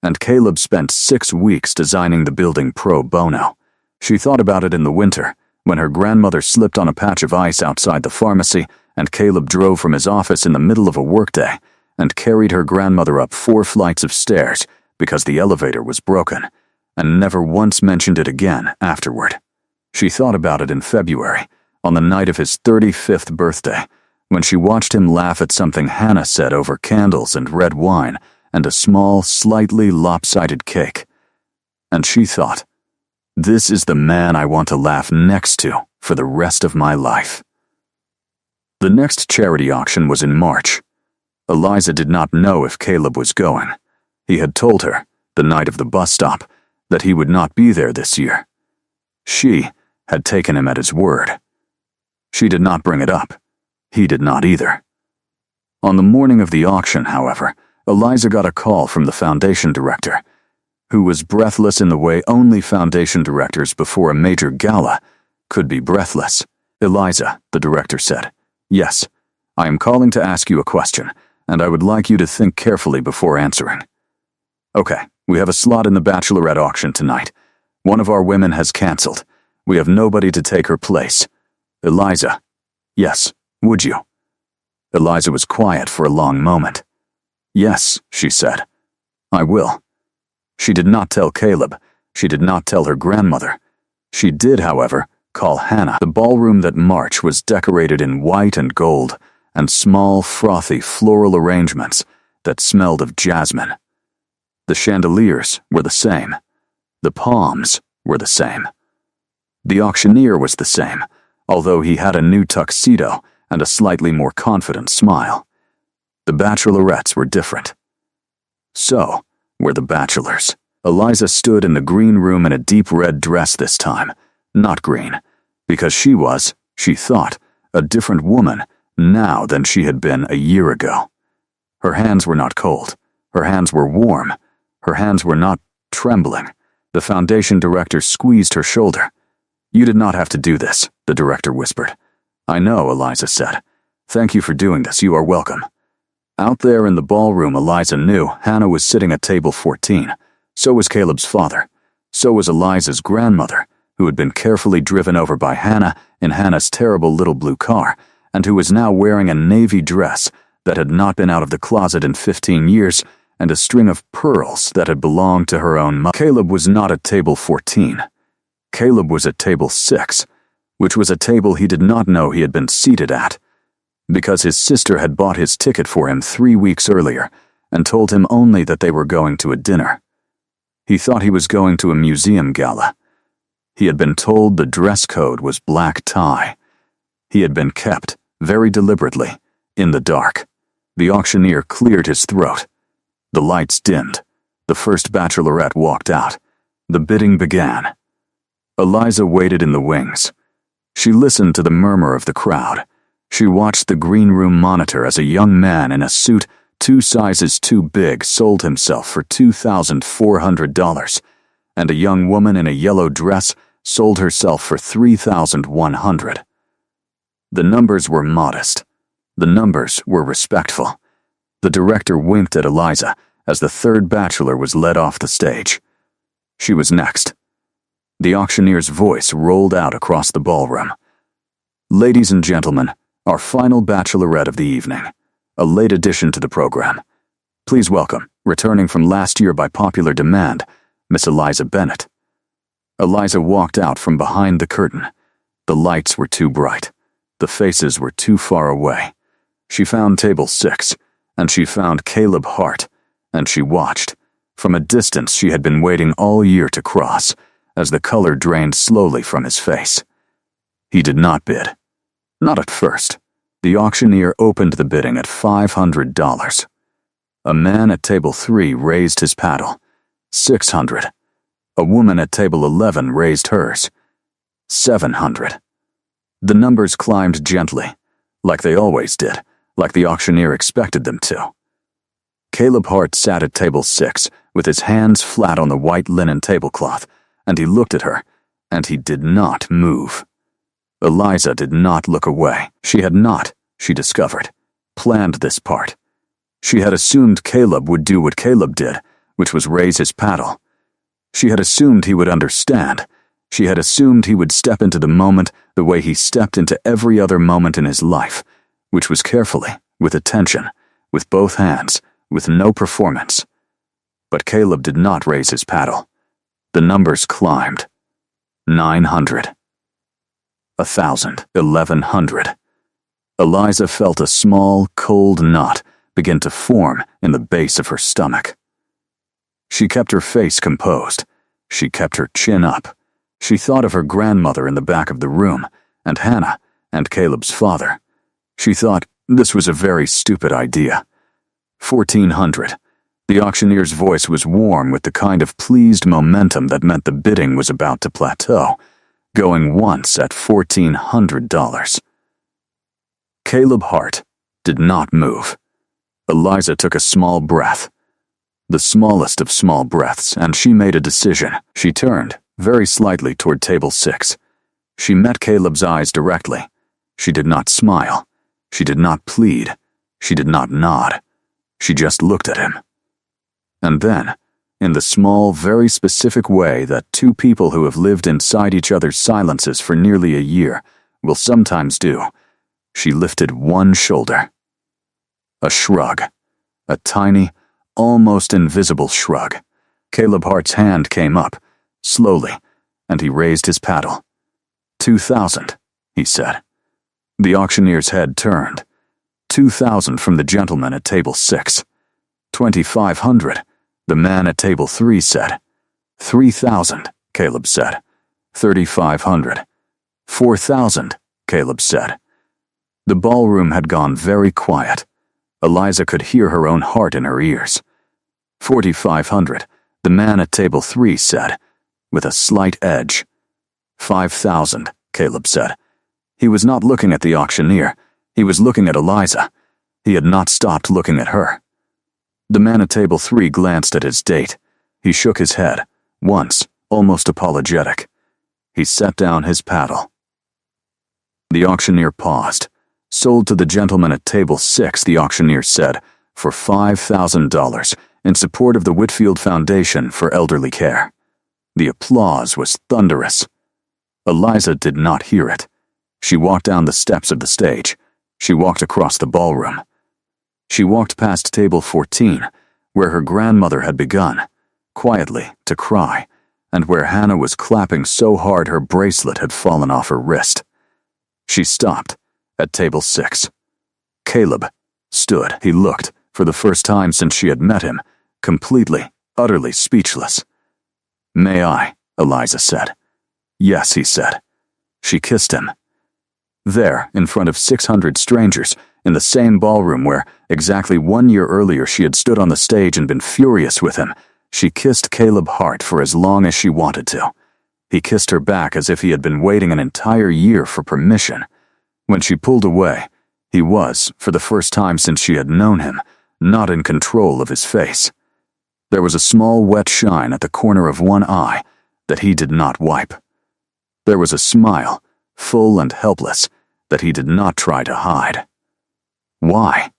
and Caleb spent 6 weeks designing the building pro bono. She thought about it in the winter, when her grandmother slipped on a patch of ice outside the pharmacy and Caleb drove from his office in the middle of a workday and carried her grandmother up 4 flights of stairs because the elevator was broken, and never once mentioned it again afterward. She thought about it in February, on the night of his 35th birthday, when she watched him laugh at something Hannah said over candles and red wine and a small, slightly lopsided cake. And she thought, this is the man I want to laugh next to for the rest of my life. The next charity auction was in March. Eliza did not know if Caleb was going. He had told her, the night of the bus stop, that he would not be there this year. She had taken him at his word. She did not bring it up. He did not either. On the morning of the auction, however, Eliza got a call from the foundation director, who was breathless in the way only foundation directors before a major gala could be breathless. "Eliza," the director said. "Yes, I am calling to ask you a question, and I would like you to think carefully before answering. Okay, we have a slot in the bachelorette auction tonight. One of our women has canceled. We have nobody to take her place. Eliza." "Yes, would you?" Eliza was quiet for a long moment. "Yes," she said. "I will." She did not tell Caleb. She did not tell her grandmother. She did, however, call Hannah. The ballroom that March was decorated in white and gold and small, frothy floral arrangements that smelled of jasmine. The chandeliers were the same. The palms were the same. The auctioneer was the same, although he had a new tuxedo and a slightly more confident smile. The bachelorettes were different. So were the bachelors. Eliza stood in the green room in a deep red dress this time, not green, because she was, she thought, a different woman now than she had been a year ago. Her hands were not cold. Her hands were warm. Her hands were not trembling. The foundation director squeezed her shoulder. "You did not have to do this," the director whispered. "I know," Eliza said. "Thank you for doing this. You are welcome." Out there in the ballroom, Eliza knew Hannah was sitting at table 14. So was Caleb's father. So was Eliza's grandmother, who had been carefully driven over by Hannah in Hannah's terrible little blue car, and who was now wearing a navy dress that had not been out of the closet in 15 years and a string of pearls that had belonged to her own mother. Caleb was not at table 14. Caleb was at table 6, which was a table he did not know he had been seated at, because his sister had bought his ticket for him 3 weeks earlier and told him only that they were going to a dinner. He thought he was going to a museum gala. He had been told the dress code was black tie. He had been kept, very deliberately, in the dark. The auctioneer cleared his throat. The lights dimmed. The first bachelorette walked out. The bidding began. Eliza waited in the wings. She listened to the murmur of the crowd. She watched the green room monitor as a young man in a suit 2 sizes too big sold himself for $2,400, and a young woman in a yellow dress sold herself for $3,100. The numbers were modest. The numbers were respectful. The director winked at Eliza as the third bachelor was led off the stage. She was next. The auctioneer's voice rolled out across the ballroom. "Ladies and gentlemen, our final bachelorette of the evening. A late addition to the program. Please welcome, returning from last year by popular demand, Miss Eliza Bennett." Eliza walked out from behind the curtain. The lights were too bright. The faces were too far away. She found table 6, and she found Caleb Hart, and she watched. From a distance she had been waiting all year to cross, as the color drained slowly from his face. He did not bid. Not at first. The auctioneer opened the bidding at $500. A man at table 3 raised his paddle. $600. A woman at table 11 raised hers. $700. The numbers climbed gently, like they always did, like the auctioneer expected them to. Caleb Hart sat at table 6 with his hands flat on the white linen tablecloth, and he looked at her, and he did not move. Eliza did not look away. She had not, she discovered, planned this part. She had assumed Caleb would do what Caleb did, which was raise his paddle. She had assumed he would understand. She had assumed he would step into the moment the way he stepped into every other moment in his life, which was carefully, with attention, with both hands, with no performance. But Caleb did not raise his paddle. The numbers climbed. 900. 1,000. 1,100. Eliza felt a small, cold knot begin to form in the base of her stomach. She kept her face composed. She kept her chin up. She thought of her grandmother in the back of the room, and Hannah, and Caleb's father. She thought this was a very stupid idea. 1,400. The auctioneer's voice was warm with the kind of pleased momentum that meant the bidding was about to plateau, going once at $1,400. Caleb Hart did not move. Eliza took a small breath, the smallest of small breaths, and she made a decision. She turned, very slightly, toward table 6. She met Caleb's eyes directly. She did not smile. She did not plead. She did not nod. She just looked at him. And then, in the small, very specific way that two people who have lived inside each other's silences for nearly a year will sometimes do, she lifted one shoulder. A shrug. A tiny, almost invisible shrug. Caleb Hart's hand came up, slowly, and he raised his paddle. 2,000, he said. The auctioneer's head turned. 2,000 from the gentleman at table 6. 2,500, the man at table 3 said. 3,000, Caleb said. 3,500. 4,000, Caleb said. The ballroom had gone very quiet. Eliza could hear her own heart in her ears. 4,500, The man at table 3 said, with a slight edge. 5,000, Caleb said. He was not looking at the auctioneer. He was looking at Eliza. He had not stopped looking at her. The man at table 3 glanced at his date. He shook his head, once, almost apologetic. He set down his paddle. The auctioneer paused. Sold to the gentleman at table 6, the auctioneer said, for $5,000 in support of the Whitfield Foundation for Elderly Care. The applause was thunderous. Eliza did not hear it. She walked down the steps of the stage. She walked across the ballroom. She walked past table 14, where her grandmother had begun, quietly, to cry, and where Hannah was clapping so hard her bracelet had fallen off her wrist. She stopped at table 6. Caleb stood. He looked, for the first time since she had met him, completely, utterly speechless. "May I?" Eliza said. "Yes," he said. She kissed him. There, in front of 600 strangers, in the same ballroom where, exactly 1 year earlier, she had stood on the stage and been furious with him, she kissed Caleb Hart for as long as she wanted to. He kissed her back as if he had been waiting an entire year for permission. When she pulled away, he was, for the first time since she had known him, not in control of his face. There was a small wet shine at the corner of one eye that he did not wipe. There was a smile, full and helpless, that he did not try to hide. "Why?"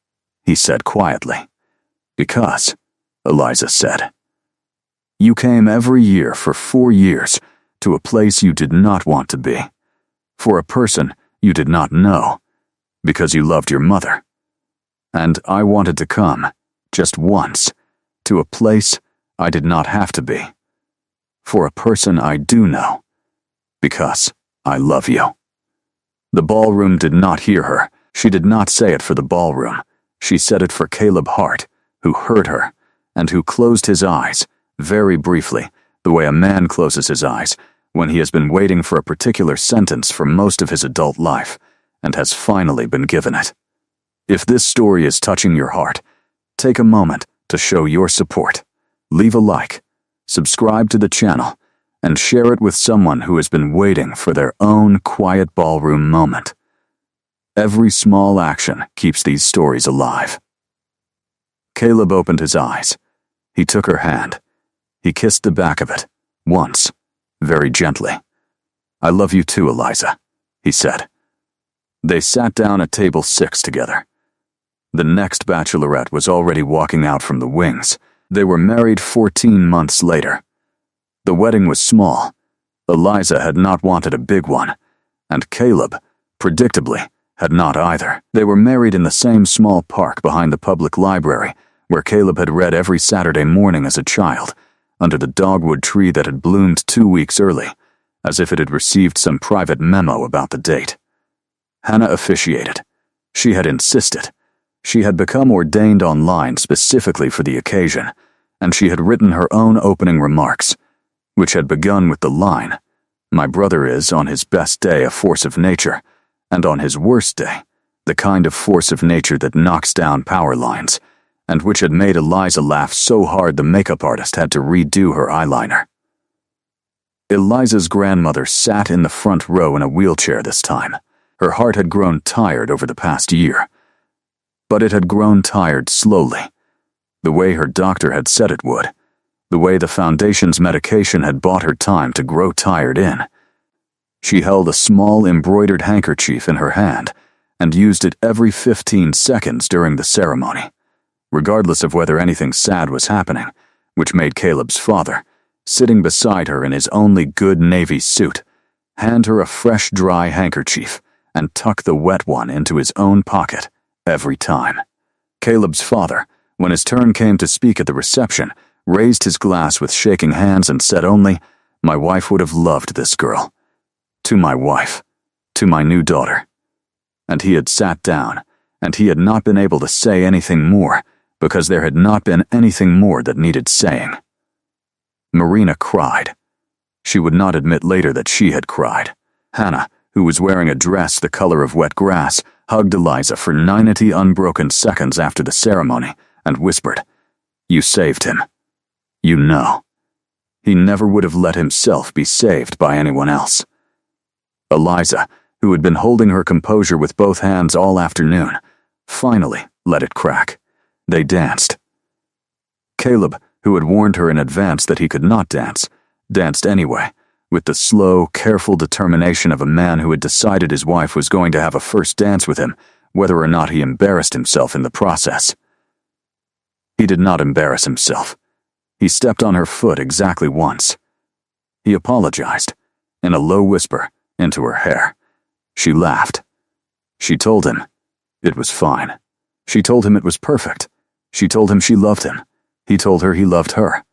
he said quietly. "Because," Eliza said. "You came every year for 4 years to a place you did not want to be, for a person you did not know, because you loved your mother. And I wanted to come, just once, to a place I did not have to be, for a person I do know, because I love you." The ballroom did not hear her. She did not say it for the ballroom. She said it for Caleb Hart, who heard her, and who closed his eyes, very briefly, the way a man closes his eyes when he has been waiting for a particular sentence for most of his adult life, and has finally been given it. If this story is touching your heart, take a moment to show your support. Leave a like, subscribe to the channel, and share it with someone who has been waiting for their own quiet ballroom moment. Every small action keeps these stories alive. Caleb opened his eyes. He took her hand. He kissed the back of it, once, very gently. "I love you too, Eliza," he said. They sat down at table 6 together. The next bachelorette was already walking out from the wings. They were married 14 months later. The wedding was small. Eliza had not wanted a big one, and Caleb, predictably, had not either. They were married in the same small park behind the public library, where Caleb had read every Saturday morning as a child, under the dogwood tree that had bloomed 2 weeks early, as if it had received some private memo about the date. Hannah officiated. She had insisted. She had become ordained online specifically for the occasion, and she had written her own opening remarks, which had begun with the line, "My brother is, on his best day, a force of nature, and on his worst day, the kind of force of nature that knocks down power lines," and which had made Eliza laugh so hard the makeup artist had to redo her eyeliner. Eliza's grandmother sat in the front row in a wheelchair this time. Her heart had grown tired over the past year. But it had grown tired slowly, the way her doctor had said it would, the way the foundation's medication had bought her time to grow tired in. She held a small embroidered handkerchief in her hand and used it every 15 seconds during the ceremony, regardless of whether anything sad was happening, which made Caleb's father, sitting beside her in his only good navy suit, hand her a fresh, dry handkerchief and tuck the wet one into his own pocket every time. Caleb's father, when his turn came to speak at the reception, raised his glass with shaking hands and said only, "My wife would have loved this girl. To my wife. To my new daughter." And he had sat down, and he had not been able to say anything more, because there had not been anything more that needed saying. Marina cried. She would not admit later that she had cried. Hannah, who was wearing a dress the color of wet grass, hugged Eliza for 90 unbroken seconds after the ceremony and whispered, "You saved him. You know." He never would have let himself be saved by anyone else. Eliza, who had been holding her composure with both hands all afternoon, finally let it crack. They danced. Caleb, who had warned her in advance that he could not dance, danced anyway, with the slow, careful determination of a man who had decided his wife was going to have a first dance with him, whether or not he embarrassed himself in the process. He did not embarrass himself. He stepped on her foot exactly once. He apologized, in a low whisper, into her hair. She laughed. She told him it was fine. She told him it was perfect. She told him she loved him. He told her he loved her.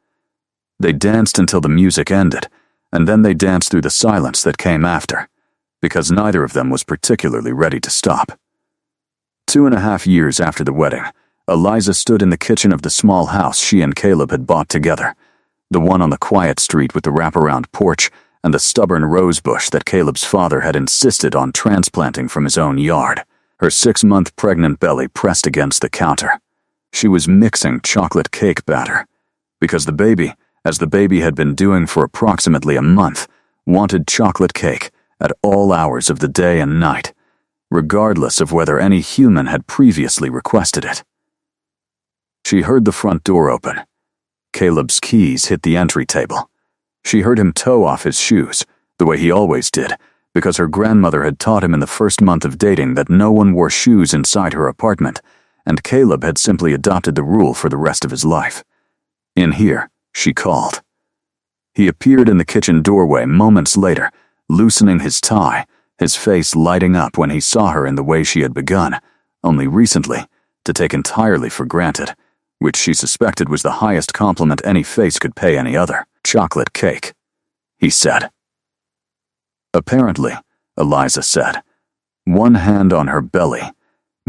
They danced until the music ended, and then they danced through the silence that came after, because neither of them was particularly ready to stop. 2.5 years after the wedding, Eliza stood in the kitchen of the small house she and Caleb had bought together, the one on the quiet street with the wraparound porch and the stubborn rose bush that Caleb's father had insisted on transplanting from his own yard, her 6-month pregnant belly pressed against the counter. She was mixing chocolate cake batter, because the baby, as the baby had been doing for approximately a month, wanted chocolate cake at all hours of the day and night, regardless of whether any human had previously requested it. She heard the front door open. Caleb's keys hit the entry table. She heard him toe off his shoes, the way he always did, because her grandmother had taught him in the first month of dating that no one wore shoes inside her apartment, and Caleb had simply adopted the rule for the rest of his life. In here, she called. He appeared in the kitchen doorway moments later, loosening his tie, his face lighting up when he saw her in the way she had begun, only recently, to take entirely for granted, which she suspected was the highest compliment any face could pay any other. "Chocolate cake," he said. "Apparently," Eliza said, one hand on her belly.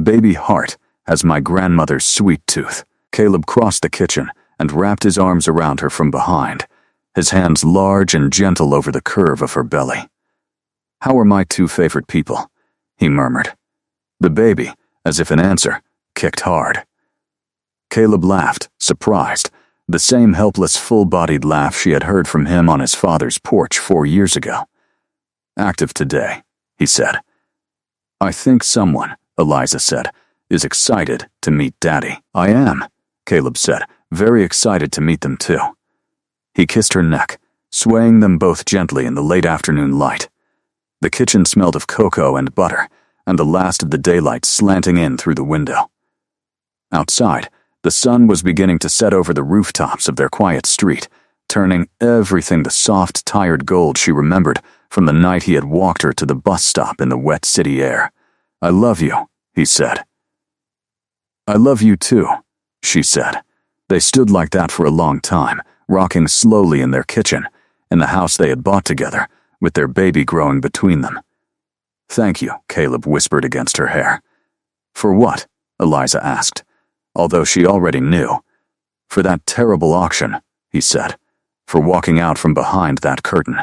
"Baby heart has my grandmother's sweet tooth." Caleb crossed the kitchen and wrapped his arms around her from behind, his hands large and gentle over the curve of her belly. "How are my two favorite people?" he murmured. The baby, as if in answer, kicked hard. Caleb laughed, surprised, the same helpless, full-bodied laugh she had heard from him on his father's porch 4 years ago. "Active today," he said. "I think someone," Eliza said, "is excited to meet Daddy." "I am," Caleb said, "very excited to meet them too." He kissed her neck, swaying them both gently in the late afternoon light. The kitchen smelled of cocoa and butter, and the last of the daylight slanting in through the window. Outside, the sun was beginning to set over the rooftops of their quiet street, turning everything the soft, tired gold she remembered from the night he had walked her to the bus stop in the wet city air. "I love you," he said. "I love you too," she said. They stood like that for a long time, rocking slowly in their kitchen, in the house they had bought together, with their baby growing between them. "Thank you," Caleb whispered against her hair. "For what?" Eliza asked, although she already knew. "For that terrible auction," he said. "For walking out from behind that curtain.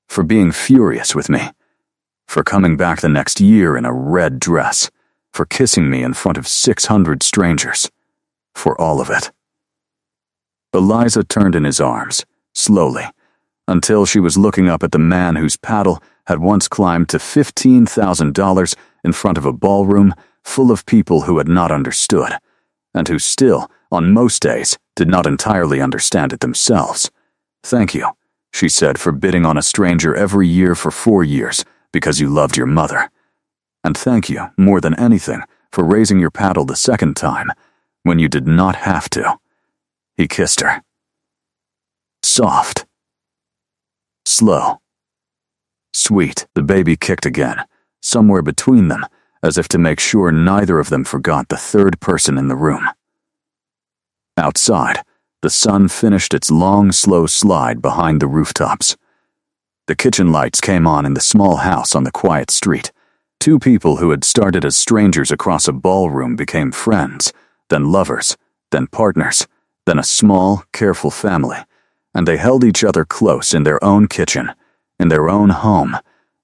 For being furious with me. For coming back the next year in a red dress. For kissing me in front of 600 strangers. For all of it." Eliza turned in his arms, slowly, until she was looking up at the man whose paddle had once climbed to $15,000 in front of a ballroom full of people who had not understood, and who still, on most days, did not entirely understand it themselves. "Thank you," she said, "for bidding on a stranger every year for 4 years because you loved your mother. And thank you, more than anything, for raising your paddle the second time, when you did not have to." He kissed her. Soft. Slow. Sweet. The baby kicked again, somewhere between them, as if to make sure neither of them forgot the third person in the room. Outside, the sun finished its long, slow slide behind the rooftops. The kitchen lights came on in the small house on the quiet street. 2 people who had started as strangers across a ballroom became friends, then lovers, then partners, then a small, careful family, and they held each other close in their own kitchen, in their own home,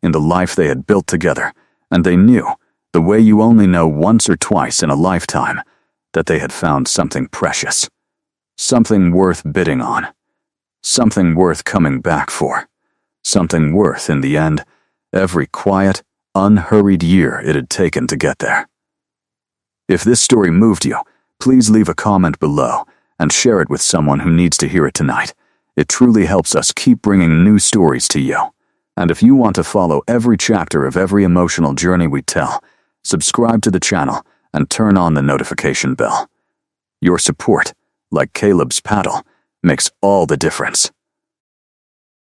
in the life they had built together, and they knew, the way you only know once or twice in a lifetime, that they had found something precious, something worth bidding on, Something worth coming back for. Something worth, in the end, every quiet, unhurried year it had taken to get there. If this story moved you, please leave a comment below and share it with someone who needs to hear it tonight. It truly helps us keep bringing new stories to you. And if you want to follow every chapter of every emotional journey we tell, subscribe to the channel and turn on the notification bell. Your support, like Caleb's paddle, makes all the difference.